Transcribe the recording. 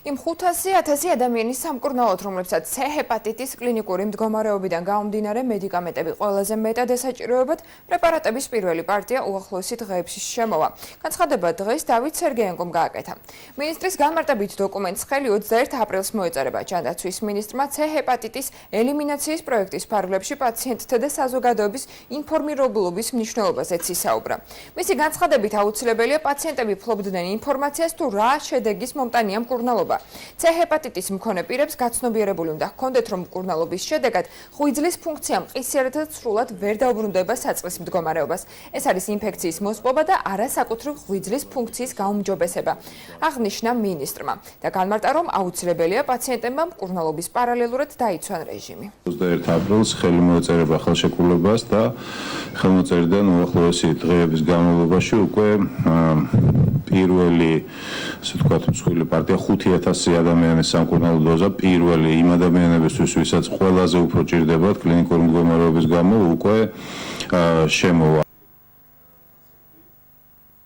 იმ 500,000 ადამიანის სამკურნალოდ, რომლებსაც C ჰეპატიტის კლინიკური მდგომარეობიდან გამომდინარე მედიკამენტები ყველაზე მეტად ესაჭიროებათ, პრეპარატების პირველი პარტია უახლოესი დღეებში შემოვა. განცხადება დღეს დავით სერგეენკომ გააკეთა. მინისტრის განმარტებით დოკუმენტს ხელი 21 აპრილს მოეწერება. ჯანდაცვის მინისტრმა C ჰეპატიტის ელიმინაციის პროექტის ფარგლებში პაციენტთა და საზოგადოების ინფორმირებულობის მნიშვნელობაზეც ისაუბრა. მისი განცხადებით აუცილებელია პაციენტები ფლობდნენ ინფორმაციას თუ რა შედეგის მომტანია მკურნალობა. C ჰეპატიტის მქონე პირებს გაცნობიერებული უნდა ჰქონდეთ, რომ მკურნალობის შედეგად ღვიძლის ფუნქცია მყისიარად და სრულად ვერ დაუბრუნდება საწყის მდგომარეობას. ეს არის ინფექციის მოსპობა და არა საკუთრივ ღვიძლის ფუნქციის გაუმჯობესება, აღნიშნა მინისტრმა და განმარტა, რომ აუცილებელია პაციენტებმა მკურნალობის პარალელურად დაიცვან რეჟიმი. 21 აპრილს ხელი მოეწერება ხელშეკრულებას და ხელმოწერიდან უახლოესი დღეების განმავლობაში უკვე პირველი, ასე ვთქვათ, მსხვილი პარტია 5,000 ადამიანის სამკურნალო დოზა პირველი იმ ადამიანებისთვის, ვისაც ყველაზე უფრო ჭირდებათ კლინიკური მდგომარეობის გამო უკვე შემოვა.